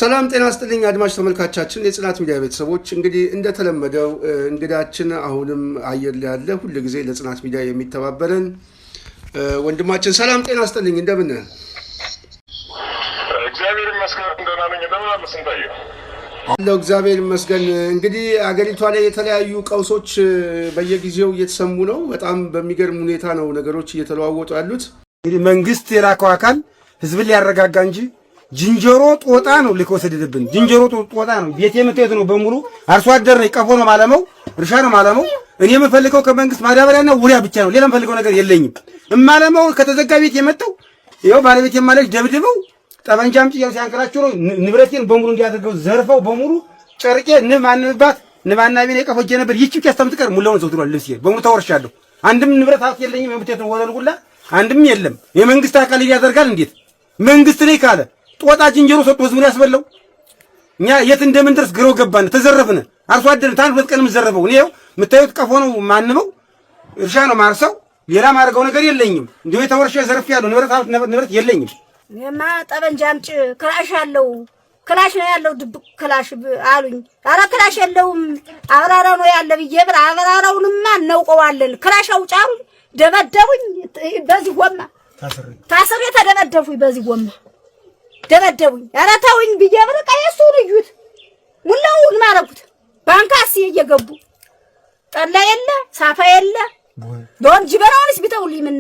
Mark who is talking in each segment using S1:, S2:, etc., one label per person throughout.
S1: ሰላም ጤና ይስጥልኝ አድማጭ ተመልካቾቻችን የጽናት ሚዲያ ቤተሰቦች እንግዲህ እንደተለመደው እንግዳችን አሁንም አየር ላይ ያለ ሁሉ ጊዜ ለጽናት ሚዲያ የሚተባበረን ወንድማችን ሰላም ጤና ይስጥልኝ እንደምን ነህ?
S2: እግዚአብሔር ይመስገን እንደና ነኝ እንደምን አለህ እንታየ
S1: አለው እግዚአብሔር ይመስገን። እንግዲህ አገሪቷ ላይ የተለያዩ ቀውሶች በየጊዜው እየተሰሙ ነው። በጣም በሚገርም ሁኔታ ነው ነገሮች እየተለዋወጡ ያሉት። እንግዲህ መንግስት የላከው አካል ህዝብን ሊያረጋጋ እንጂ ጅንጀሮ ጦጣ ነው ሊወሰድብን። ጅንጀሮ ጦጣ ነው ቤት የምትሄድ ነው በሙሉ አርሶ አደር ነው ቀፎ ነው ማለመው እርሻ ነው ማለመው። እኔ የምፈልገው ከመንግስት ማዳበሪያና ውሪያ ብቻ ነው። ሌላ የምፈልገው ነገር የለኝም። እማለመው ከተዘጋ ቤት የመጣው ይኸው ባለቤት የማለች ደብድበው ጠበንጃም ጭያው ሲያንከራቸው ነው ንብረቴን በሙሉ እንዲያደርገው ዘርፈው በሙሉ ጨርቄ ንማንባት ንባና ቢኔ ቀፎጀ ነበር ይቺ ያስተምትቀር ሙላውን ዘውትሯል። ልብስ በሙሉ ተወርሻለሁ። አንድም ንብረት ሀብት የለኝም። የምትሄድ ወለል ሁላ አንድም የለም። የመንግስት አካል ያደርጋል እንዴት መንግስት ላይ ካለ ጦጣ ጅንጀሮ ሰጥቶ ህዝቡን ያስበላው። እኛ የት እንደምንደርስ ግረው ገባን። ተዘረፍን። አርሶ አደርን ታን ሁለት ቀን የምዘረፈው እኔ የምታዩት ቀፎ ነው ማንመው እርሻ ነው ማርሰው ሌላ ማርገው ነገር የለኝም። እንዴ የተወርሸ ዘርፍ ያለው ንብረት የለኝም።
S3: እኔማ ጠበንጃ አምጪ ክላሽ አለው ክላሽ ነው ያለው ድብቅ ክላሽ አሉኝ። ኧረ ክላሽ የለውም አብራራ ነው ያለ ብዬ ብር አብራራውንማ እናውቀዋለን። ክላሽ አውጫሩ ደበደቡኝ። በዚህ ጎማ ታስሬ ተደበደፉኝ። በዚህ ጎማ ደበደቡኝ። ኧረ ተውኝ ብዬ ብር ቀየሱ ልዩት ሙላውን ማረጉት። ባንካስ እየገቡ ጠላ የለ ሳፋ የለ ዶን ጅበራውንስ ቢተውልኝ ምን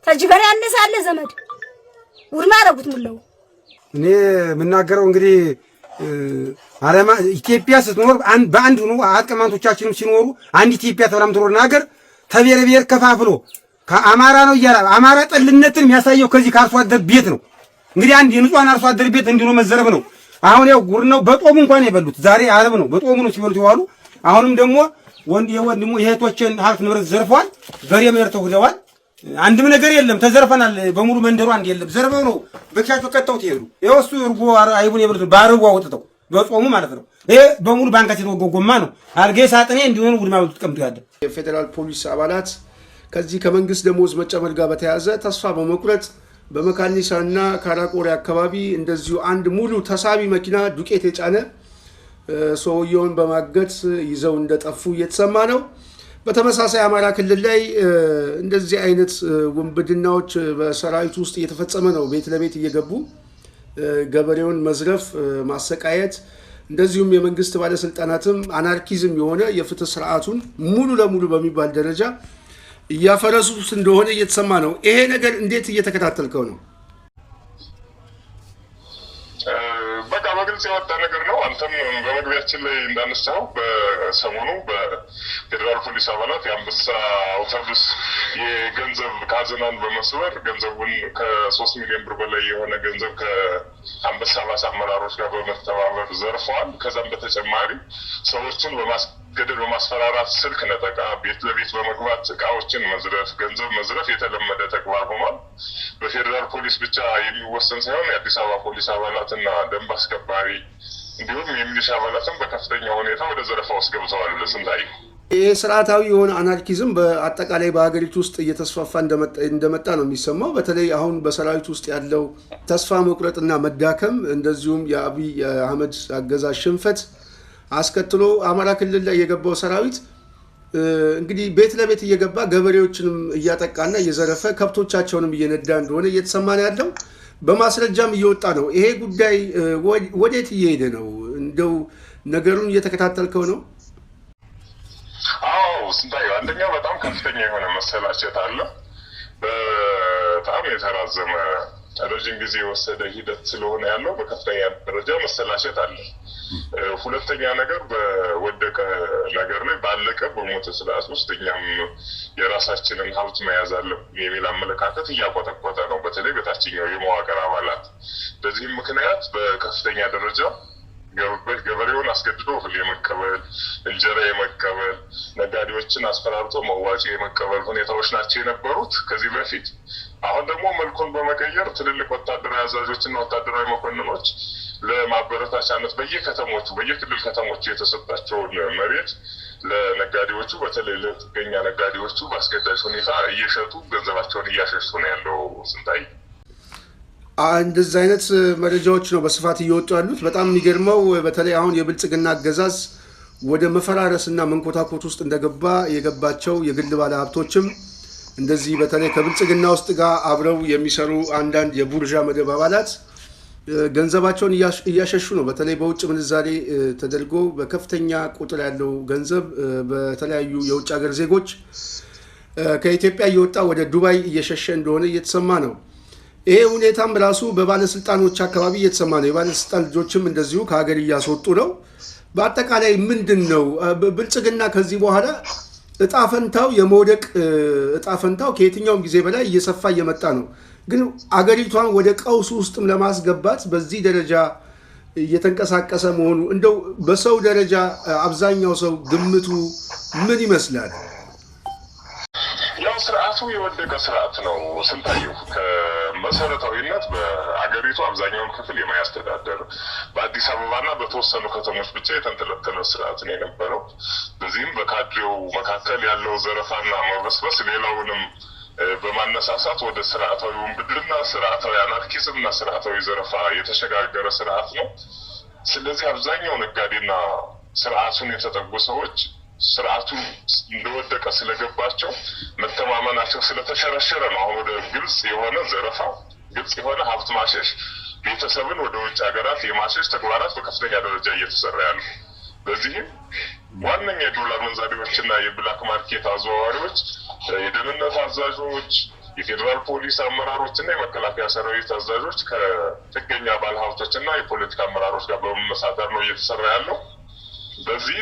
S3: ተጅበራ ያነሳለ ዘመድ ውድ ማረጉት ሙላው።
S4: እኔ የምናገረው እንግዲህ አለማ ኢትዮጵያ ስትኖር በአንድ ሆኖ አጥቅማንቶቻችንም ሲኖሩ አንድ ኢትዮጵያ ተብላ የምትኖር ሀገር ተብሔር ብሔር ከፋፍሎ ከአማራ ነው እያለ አማራ ጠልነትን የሚያሳየው ከዚህ ከአርሶ አደር ቤት ነው። እንግዲህ አንድ የንጹሃን አርሶ አደር ቤት እንዲሁ መዘረፍ ነው። አሁን ያው ጉር ነው። በጦሙ እንኳን የበሉት ዛሬ ዓርብ ነው። በጦሙ ነው ሲበሉት ይዋሉ። አሁንም ደግሞ ወንድሙ የእህቶችን ሀብት ንብረት ዘርፈዋል። በሬ መርተው ሄደዋል። አንድም ነገር የለም። ተዘርፈናል በሙሉ መንደሩ አንድ የለም። ዘርፈው ነው በኪያቸው ከተው ይሄዱ። ይኸው እሱ እርጎ አይቡን የበሉት ባርጓ ወጥተው በጾሙ ማለት ነው። ይሄ በሙሉ ባንካት የተወጎማ ነው። አልጌ ሳጥኔ እንዲሆኑ ጉድማ ተቀምጦ ያለ
S1: የፌደራል ፖሊስ አባላት ከዚህ ከመንግስት ደሞዝ መጨመር ጋር በተያያዘ ተስፋ በመቁረጥ በመካኒሳና ካራቆሪ አካባቢ እንደዚሁ አንድ ሙሉ ተሳቢ መኪና ዱቄት የጫነ ሰውየውን በማገት ይዘው እንደጠፉ እየተሰማ ነው። በተመሳሳይ አማራ ክልል ላይ እንደዚህ አይነት ውንብድናዎች በሰራዊት ውስጥ እየተፈጸመ ነው። ቤት ለቤት እየገቡ ገበሬውን መዝረፍ፣ ማሰቃየት እንደዚሁም የመንግስት ባለስልጣናትም አናርኪዝም የሆነ የፍትህ ስርዓቱን ሙሉ ለሙሉ በሚባል ደረጃ እያፈረሱት እንደሆነ እየተሰማ ነው። ይሄ ነገር እንዴት እየተከታተልከው ነው?
S2: በቃ በግልጽ የወጣ ነገር ነው። አንተም በመግቢያችን ላይ እንዳነሳው በሰሞኑ በፌደራል ፖሊስ አባላት የአንበሳ አውቶቡስ የገንዘብ ካዝናን በመስበር ገንዘቡን ከ3 ሚሊዮን ብር በላይ የሆነ ገንዘብ ከአንበሳ ባስ አመራሮች ጋር በመተባበር ዘርፈዋል። ከዛም በተጨማሪ ሰዎችን በማስገደድ በማስፈራራት ስልክ ነጠቃ፣ ቤት ለቤት በመግባት እቃዎችን መዝረፍ፣ ገንዘብ መዝረፍ የተለመደ ተግባር ሆኗል። በፌደራል ፖሊስ ብቻ የሚወሰን ሳይሆን የአዲስ አበባ ፖሊስ አባላትና ደንብ አስከባሪ እንዲሁም የሚሊሻ አባላትም በከፍተኛ ሁኔታ ወደ ዘረፋ ውስጥ ገብተዋል። ለስንታይ
S1: ይህ ስርዓታዊ የሆነ አናርኪዝም በአጠቃላይ በሀገሪቱ ውስጥ እየተስፋፋ እንደመጣ ነው የሚሰማው። በተለይ አሁን በሰራዊት ውስጥ ያለው ተስፋ መቁረጥና መዳከም እንደዚሁም የአብይ አህመድ አገዛዝ ሽንፈት አስከትሎ አማራ ክልል ላይ የገባው ሰራዊት እንግዲህ ቤት ለቤት እየገባ ገበሬዎችንም እያጠቃና እየዘረፈ ከብቶቻቸውንም እየነዳ እንደሆነ እየተሰማ ነው ያለው። በማስረጃም እየወጣ ነው። ይሄ ጉዳይ ወዴት እየሄደ ነው? እንደው ነገሩን እየተከታተልከው ነው?
S2: አዎ ስንታየው፣ አንደኛው በጣም ከፍተኛ የሆነ መሰላቸት አለ። በጣም የተራዘመ ረጅም ጊዜ የወሰደ ሂደት ስለሆነ ያለው በከፍተኛ ደረጃ መሰላቸት አለ። ሁለተኛ ነገር በወደቀ ነገር ላይ ባለቀ በሞተ ስርዓት ውስጥ እኛም የራሳችንን ሀብት መያዝ አለብን የሚል አመለካከት እያቆጠቆጠ ነው፣ በተለይ በታችኛው የመዋቅር አባላት። በዚህም ምክንያት በከፍተኛ ደረጃ ገበሬውን አስገድዶ እህል የመቀበል እንጀራ የመቀበል ነጋዴዎችን አስፈራርቶ መዋጮ የመቀበል ሁኔታዎች ናቸው የነበሩት ከዚህ በፊት። አሁን ደግሞ መልኩን በመቀየር ትልልቅ ወታደራዊ አዛዦችና ወታደራዊ መኮንኖች ለማበረታቻነት በየከተሞቹ በየክልል ከተሞቹ የተሰጣቸውን መሬት ለነጋዴዎቹ በተለይ ለጥገኛ ነጋዴዎቹ በአስገዳጅ ሁኔታ እየሸጡ ገንዘባቸውን እያሸሹ ነው ያለው ስንታይ።
S1: እንደዚህ አይነት መረጃዎች ነው በስፋት እየወጡ ያሉት። በጣም የሚገርመው በተለይ አሁን የብልጽግና አገዛዝ ወደ መፈራረስና መንኮታኮት ውስጥ እንደገባ የገባቸው የግል ባለሀብቶችም እንደዚህ በተለይ ከብልጽግና ውስጥ ጋር አብረው የሚሰሩ አንዳንድ የቡርዣ መደብ አባላት ገንዘባቸውን እያሸሹ ነው። በተለይ በውጭ ምንዛሬ ተደርጎ በከፍተኛ ቁጥር ያለው ገንዘብ በተለያዩ የውጭ ሀገር ዜጎች ከኢትዮጵያ እየወጣ ወደ ዱባይ እየሸሸ እንደሆነ እየተሰማ ነው። ይሄ ሁኔታም ራሱ በባለስልጣኖች አካባቢ እየተሰማ ነው። የባለስልጣን ልጆችም እንደዚሁ ከሀገር እያስወጡ ነው። በአጠቃላይ ምንድን ነው ብልጽግና ከዚህ በኋላ እጣፈንታው የመውደቅ እጣፈንታው ከየትኛውም ጊዜ በላይ እየሰፋ እየመጣ ነው። ግን አገሪቷን ወደ ቀውስ ውስጥም ለማስገባት በዚህ ደረጃ እየተንቀሳቀሰ መሆኑ እንደው በሰው ደረጃ አብዛኛው ሰው ግምቱ ምን ይመስላል?
S2: ያው ስርዓቱ የወደቀ ስርዓት ነው ስንታየው ከመሰረታዊነት በአገሪቱ አብዛኛውን ክፍል የማያስተዳደር በአዲስ አበባና በተወሰኑ ከተሞች ብቻ የተንጠለጠለ ስርዓት ነው የነበረው። በዚህም በካድሬው መካከል ያለው ዘረፋና መበስበስ ሌላውንም በማነሳሳት ወደ ስርዓታዊ ውንብድና፣ ስርዓታዊ አናርኪዝም እና ስርዓታዊ ዘረፋ የተሸጋገረ ስርዓት ነው። ስለዚህ አብዛኛው ነጋዴና ስርዓቱን የተጠጉ ሰዎች ስርዓቱ እንደወደቀ ስለገባቸው መተማመናቸው ስለተሸረሸረ ነው አሁን ወደ ግልጽ የሆነ ዘረፋ፣ ግልጽ የሆነ ሀብት ማሸሽ፣ ቤተሰብን ወደ ውጭ ሀገራት የማሸሽ ተግባራት በከፍተኛ ደረጃ እየተሰራ ያሉ። በዚህም ዋነኛ የዶላር መንዛሪዎችና የብላክ ማርኬት አዘዋዋሪዎች፣ የደህንነት አዛዦች፣ የፌዴራል ፖሊስ አመራሮች እና የመከላከያ ሰራዊት አዛዦች ከጥገኛ ባለሀብቶችና የፖለቲካ አመራሮች ጋር በመመሳጠር ነው እየተሰራ ያለው። በዚህ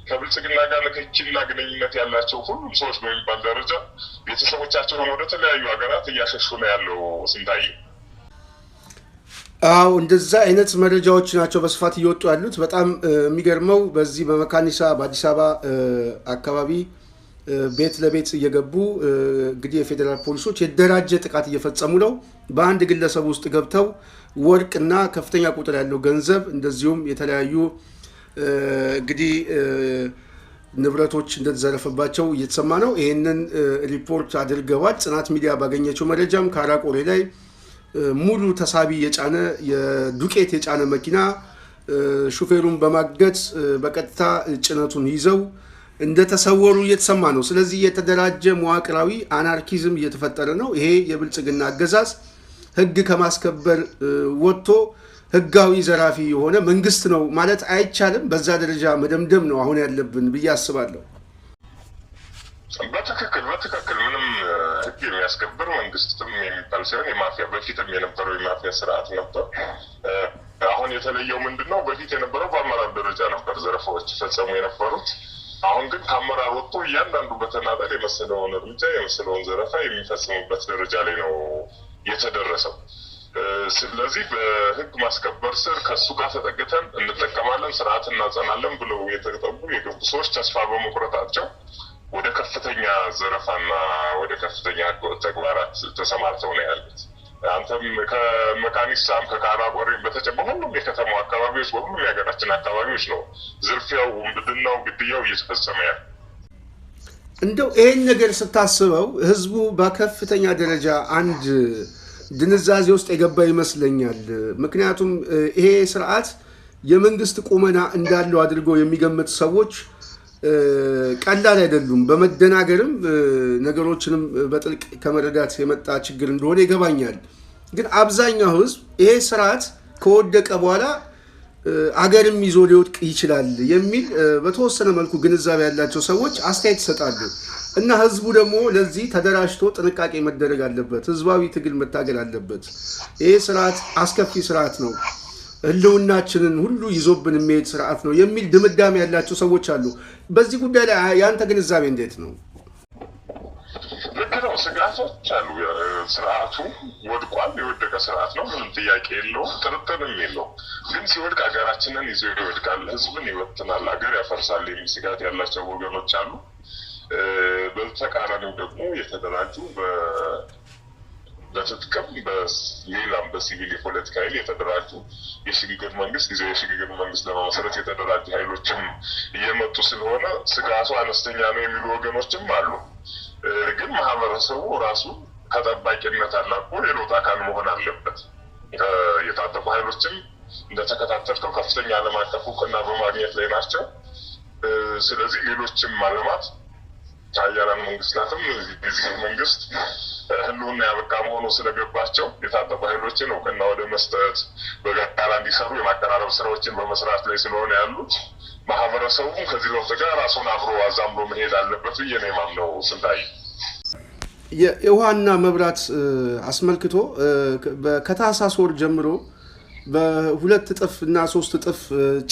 S2: ከብልጽግና ጋር ንክኪና ግንኙነት ያላቸው ሁሉም ሰዎች በሚባል ደረጃ ቤተሰቦቻቸውን ወደ ተለያዩ ሀገራት እያሸሹ ነው ያለው ስንታይ።
S1: አዎ እንደዛ አይነት መረጃዎች ናቸው በስፋት እየወጡ ያሉት። በጣም የሚገርመው በዚህ በመካኒሳ በአዲስ አበባ አካባቢ ቤት ለቤት እየገቡ እንግዲህ የፌዴራል ፖሊሶች የደራጀ ጥቃት እየፈጸሙ ነው። በአንድ ግለሰብ ውስጥ ገብተው ወርቅና ከፍተኛ ቁጥር ያለው ገንዘብ እንደዚሁም የተለያዩ እንግዲህ ንብረቶች እንደተዘረፈባቸው እየተሰማ ነው። ይህንን ሪፖርት አድርገዋል። ጽናት ሚዲያ ባገኘችው መረጃም ካራቆሬ ላይ ሙሉ ተሳቢ የጫነ የዱቄት የጫነ መኪና ሹፌሩን በማገት በቀጥታ ጭነቱን ይዘው እንደተሰወሩ እየተሰማ ነው። ስለዚህ የተደራጀ መዋቅራዊ አናርኪዝም እየተፈጠረ ነው። ይሄ የብልጽግና አገዛዝ ሕግ ከማስከበር ወጥቶ ህጋዊ ዘራፊ የሆነ መንግስት ነው ማለት አይቻልም። በዛ ደረጃ መደምደም ነው አሁን ያለብን ብዬ አስባለሁ።
S2: በትክክል ምንም ህግ የሚያስከብር መንግስትም የሚባል ሳይሆን የማፊያ በፊትም የነበረው የማፊያ ስርዓት ነበር። አሁን የተለየው ምንድነው? በፊት የነበረው በአመራር ደረጃ ነበር ዘረፋዎች ፈጸሙ የነበሩት። አሁን ግን ከአመራር ወጥቶ እያንዳንዱ በተናጠል የመሰለውን እርምጃ የመሰለውን ዘረፋ የሚፈጽሙበት ደረጃ ላይ ነው የተደረሰው። ስለዚህ በህግ ማስከበር ስር ከሱ ጋር ተጠግተን እንጠቀማለን፣ ስርዓት እናጸናለን ብለው የተጠጉ የገቡ ሰዎች ተስፋ በመቁረጣቸው ወደ ከፍተኛ ዘረፋና ወደ ከፍተኛ ህገወጥ ተግባራት ተሰማርተው ነው ያሉት። አንተም ከመካኒሳም ከካራቆሬ በተጨማሪ ሁሉም የከተማው አካባቢዎች በሁሉም የሀገራችን አካባቢዎች ነው ዝርፊያው፣ ውንብድናው፣ ግድያው እየተፈጸመ ያለ።
S1: እንደው ይሄን ነገር ስታስበው ህዝቡ በከፍተኛ ደረጃ አንድ ድንዛዜ ውስጥ የገባ ይመስለኛል። ምክንያቱም ይሄ ስርዓት የመንግስት ቁመና እንዳለው አድርጎ የሚገምት ሰዎች ቀላል አይደሉም። በመደናገርም ነገሮችንም በጥልቅ ከመረዳት የመጣ ችግር እንደሆነ ይገባኛል። ግን አብዛኛው ህዝብ ይሄ ስርዓት ከወደቀ በኋላ አገርም ይዞ ሊወድቅ ይችላል የሚል በተወሰነ መልኩ ግንዛቤ ያላቸው ሰዎች አስተያየት ይሰጣሉ። እና ህዝቡ ደግሞ ለዚህ ተደራጅቶ ጥንቃቄ መደረግ አለበት፣ ህዝባዊ ትግል መታገል አለበት። ይሄ ስርዓት አስከፊ ስርዓት ነው፣ ህልውናችንን ሁሉ ይዞብን የሚሄድ ስርዓት ነው የሚል ድምዳሜ ያላቸው ሰዎች አሉ። በዚህ ጉዳይ ላይ ያንተ ግንዛቤ እንዴት ነው?
S2: ልክ ነው። ስጋቶች አሉ። ስርዓቱ ወድቋል፣ የወደቀ ስርዓት ነው፣ ምንም ጥያቄ የለውም፣ ጥርጥርም የለውም። ግን ሲወድቅ ሀገራችንን ይዞ ይወድቃል፣ ህዝብን ይበትናል፣ ሀገር ያፈርሳል የሚል ስጋት ያላቸው ወገኖች አሉ። በተቃራኒው ደግሞ የተደራጁ በትጥቅም በሌላም በሲቪል የፖለቲካ ኃይል የተደራጁ የሽግግር መንግስት ጊዜያዊ የሽግግር መንግስት ለመመስረት የተደራጁ ኃይሎችም እየመጡ ስለሆነ ስጋቱ አነስተኛ ነው የሚሉ ወገኖችም አሉ። ግን ማህበረሰቡ ራሱ ከጠባቂነት አላቆ የለውጥ አካል መሆን አለበት። የታጠቁ ኃይሎችም እንደተከታተልከው ከፍተኛ ዓለም አቀፍ እውቅና በማግኘት ላይ ናቸው። ስለዚህ ሌሎችም ዓለማት ሀያላን መንግስታትም የዚህ መንግስት ህልውና ያበቃ መሆኑ ስለገባቸው የታጠቁ ኃይሎችን እውቅና ወደ መስጠት በጋራ እንዲሰሩ የማቀራረብ ስራዎችን በመስራት ላይ ስለሆነ ያሉት ማህበረሰቡም ከዚህ ለውጥ ጋር ራሱን አብሮ አዛምሮ መሄድ አለበት ብዬ ነው የማምነው። ስንታይ
S1: የውሃና መብራት አስመልክቶ ከታህሳስ ወር ጀምሮ በሁለት እጥፍ እና 3 እጥፍ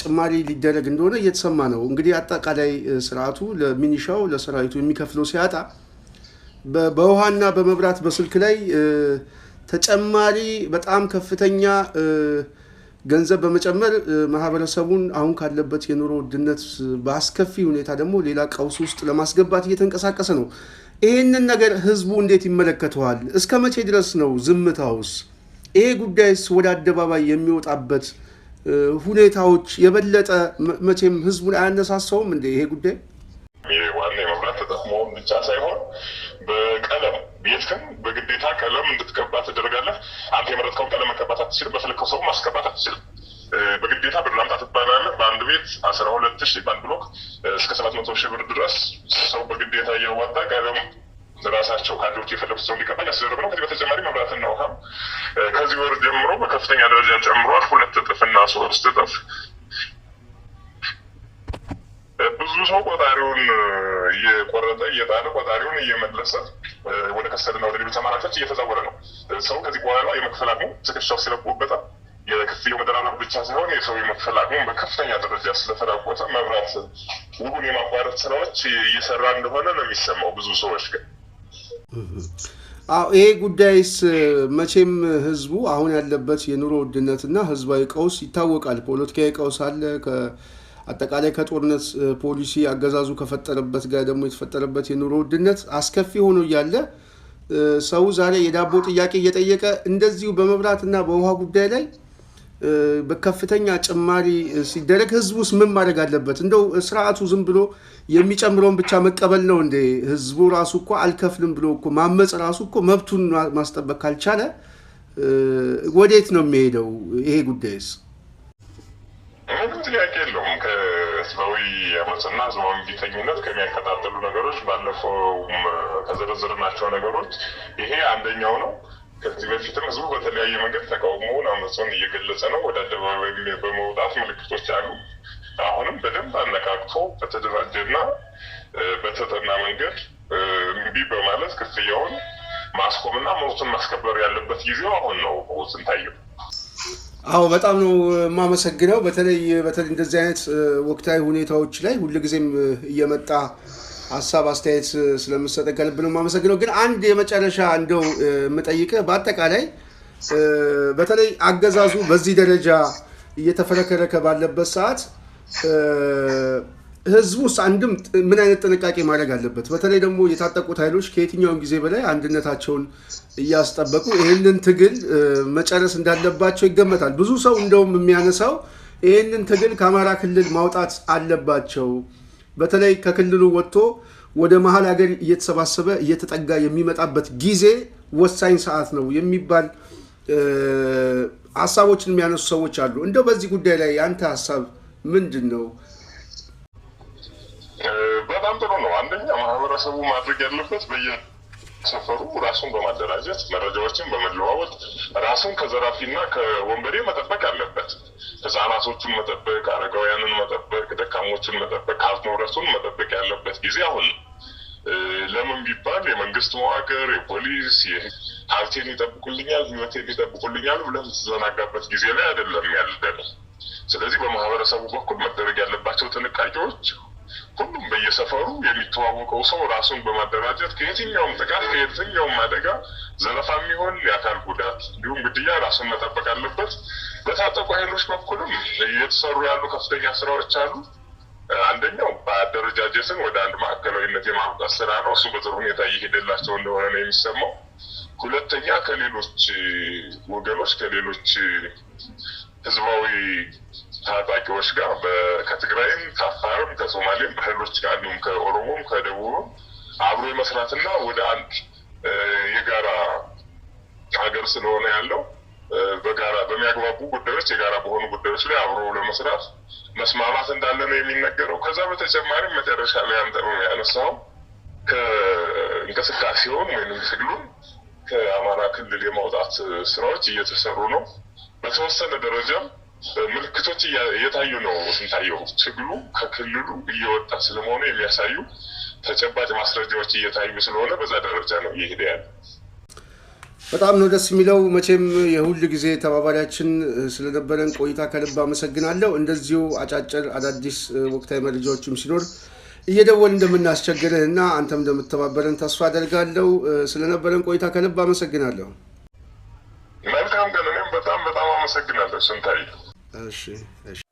S1: ጭማሪ ሊደረግ እንደሆነ እየተሰማ ነው። እንግዲህ አጠቃላይ ስርዓቱ ለሚኒሻው ለሰራዊቱ የሚከፍለው ሲያጣ በውሃና በመብራት በስልክ ላይ ተጨማሪ በጣም ከፍተኛ ገንዘብ በመጨመር ማህበረሰቡን አሁን ካለበት የኑሮ ውድነት በአስከፊ ሁኔታ ደግሞ ሌላ ቀውስ ውስጥ ለማስገባት እየተንቀሳቀሰ ነው። ይህንን ነገር ህዝቡ እንዴት ይመለከተዋል? እስከ መቼ ድረስ ነው ዝምታውስ? ይሄ ጉዳይስ ወደ አደባባይ የሚወጣበት ሁኔታዎች የበለጠ መቼም ህዝቡን አያነሳሳውም እንዴ? ይሄ ጉዳይ
S2: ዋና የመብራት ተጠቅሞውን ብቻ ሳይሆን በቀለም ቤትክን በግዴታ ቀለም እንድትቀባ ትደረጋለህ። አንተ የመረጥከውን ቀለም መቀባት አትችልም። በፈለከው ሰው ማስቀባት አትችልም። በግዴታ ብር ላምጣ ትባላለህ። በአንድ ቤት 12,000 በአንድ ብሎክ እስከ 700,000 ብር ድረስ ሰው በግዴታ እያዋጣ ቀለም ራሳቸው ካድሬዎች የፈለጉት ሰው እንዲቀባ ያስደረግ ነው። ከዚህ በተጨማሪ መብራትና ውሃ ከዚህ ወር ጀምሮ በከፍተኛ ደረጃ ጨምሯል። 2 እጥፍና 3 እጥፍ። ብዙ ሰው ቆጣሪውን እየቆረጠ እየጣለ ቆጣሪውን እየመለሰ ወደ ከሰልና ወደ ሌሎች አማራጮች እየተዛወረ ነው። ሰው ከዚህ በኋላ የመክፈል አቅሙ ትከሻው ሲለቁበታል። የክፍያው መደራረብ ብቻ ሳይሆን የሰው የመክፈል አቅሙ በከፍተኛ ደረጃ ስለተራቆተ መብራት ውሁን የማቋረጥ ስራዎች እየሰራ እንደሆነ ነው የሚሰማው ብዙ ሰዎች ግን
S1: ይሄ ጉዳይስ መቼም ህዝቡ አሁን ያለበት የኑሮ ውድነትና ህዝባዊ ቀውስ ይታወቃል። ፖለቲካዊ ቀውስ አለ። አጠቃላይ ከጦርነት ፖሊሲ አገዛዙ ከፈጠረበት ጋር ደግሞ የተፈጠረበት የኑሮ ውድነት አስከፊ ሆኖ እያለ ሰው ዛሬ የዳቦ ጥያቄ እየጠየቀ እንደዚሁ በመብራትና በውሃ ጉዳይ ላይ በከፍተኛ ጭማሪ ሲደረግ ህዝቡስ ምን ማድረግ አለበት? እንደው ስርዓቱ ዝም ብሎ የሚጨምረውን ብቻ መቀበል ነው እንዴ? ህዝቡ ራሱ እኮ አልከፍልም ብሎ እኮ ማመጽ ራሱ እኮ መብቱን ማስጠበቅ ካልቻለ ወዴት ነው የሚሄደው? ይሄ ጉዳይስ
S2: ምንም ጥያቄ የለውም። ከህዝባዊ አመፅና ህዝባዊ ቢተኝነት ከሚያከታተሉ ነገሮች ባለፈውም ከዘረዘርናቸው ነገሮች ይሄ አንደኛው ነው። ከዚህ በፊትም ህዝቡ በተለያየ መንገድ ተቃውሞውን አመፁን እየገለጸ ነው። ወደ አደባባይ በመውጣት ምልክቶች አሉ። አሁንም በደንብ አነቃቅቶ በተደራጀና በተጠና መንገድ እምቢ በማለት ክፍያውን ማስቆምና መብቱን ማስከበር ያለበት ጊዜው አሁን ነው ስንታየው።
S1: አዎ በጣም ነው የማመሰግነው። በተለይ እንደዚህ አይነት ወቅታዊ ሁኔታዎች ላይ ሁልጊዜም እየመጣ ሀሳብ አስተያየት ስለምሰጠን ከልብ ነው የማመሰግነው። ግን አንድ የመጨረሻ እንደው የምጠይቅህ በአጠቃላይ በተለይ አገዛዙ በዚህ ደረጃ እየተፈረከረከ ባለበት ሰዓት ህዝቡስ አንድም ምን አይነት ጥንቃቄ ማድረግ አለበት? በተለይ ደግሞ የታጠቁት ኃይሎች ከየትኛውም ጊዜ በላይ አንድነታቸውን እያስጠበቁ ይህንን ትግል መጨረስ እንዳለባቸው ይገመታል። ብዙ ሰው እንደውም የሚያነሳው ይህንን ትግል ከአማራ ክልል ማውጣት አለባቸው፣ በተለይ ከክልሉ ወጥቶ ወደ መሀል ሀገር እየተሰባሰበ እየተጠጋ የሚመጣበት ጊዜ ወሳኝ ሰዓት ነው የሚባል ሀሳቦችን የሚያነሱ ሰዎች አሉ። እንደው በዚህ ጉዳይ ላይ ያንተ ሀሳብ ምንድን ነው?
S2: በጣም ጥሩ ነው። አንደኛ ማህበረሰቡ ማድረግ ያለበት በየሰፈሩ ራሱን በማደራጀት መረጃዎችን በመለዋወጥ ራሱን ከዘራፊና ከወንበዴ መጠበቅ አለበት። ህፃናቶቹን መጠበቅ፣ አረጋውያንን መጠበቅ፣ ደካሞችን መጠበቅ፣ ሀብት ንብረቱን መጠበቅ ያለበት ጊዜ አሁን ነው። ለምን ቢባል የመንግስት መዋቅር የፖሊስ ሀብቴን ይጠብቁልኛል፣ ህይወቴን ይጠብቁልኛል ብለህ የምትዘናጋበት ጊዜ ላይ አይደለም ያለ። ስለዚህ በማህበረሰቡ በኩል መደረግ ያለባቸው ጥንቃቄዎች ሁሉም በየሰፈሩ የሚተዋወቀው ሰው ራሱን በማደራጀት ከየትኛውም ጥቃት ከየትኛውም አደጋ ዘረፋም ይሆን የአካል ጉዳት እንዲሁም ግድያ ራሱን መጠበቅ አለበት። በታጠቁ ኃይሎች በኩልም እየተሰሩ ያሉ ከፍተኛ ስራዎች አሉ። አንደኛው በአደረጃጀትን ወደ አንድ ማዕከላዊነት የማምጣት ስራ ነው። እሱ በጥሩ ሁኔታ እየሄደላቸው እንደሆነ ነው የሚሰማው። ሁለተኛ ከሌሎች ወገኖች ከሌሎች ህዝባዊ ታጣቂዎች ጋር ከትግራይም ከአፋርም ከሶማሌም ኃይሎች ጋር እንዲሁም ከኦሮሞም ከደቡብም አብሮ የመስራትና ወደ አንድ የጋራ ሀገር ስለሆነ ያለው በጋራ በሚያግባቡ ጉዳዮች የጋራ በሆኑ ጉዳዮች ላይ አብሮ ለመስራት መስማማት እንዳለ ነው የሚነገረው። ከዛ በተጨማሪ መጨረሻ ላይ አንተም ያነሳው ከእንቅስቃሴውን ወይም ትግሉን ከአማራ ክልል የማውጣት ስራዎች እየተሰሩ ነው። በተወሰነ ደረጃም ምልክቶች እየታዩ ነው። ስንታየው ትግሉ ከክልሉ እየወጣ ስለመሆኑ የሚያሳዩ ተጨባጭ ማስረጃዎች እየታዩ ስለሆነ በዛ ደረጃ ነው እየሄደ ያለው።
S1: በጣም ነው ደስ የሚለው። መቼም የሁል ጊዜ ተባባሪያችን ስለነበረን ቆይታ ከልብ አመሰግናለሁ። እንደዚሁ አጫጭር አዳዲስ ወቅታዊ መረጃዎችም ሲኖር እየደወል እንደምናስቸግርህ እና አንተም እንደምትተባበረን ተስፋ አደርጋለሁ። ስለነበረን ቆይታ ከልብ አመሰግናለሁ።
S2: መልካም ቀን። እኔም በጣም አመሰግናለሁ ስንታየው።
S1: እሺ እሺ።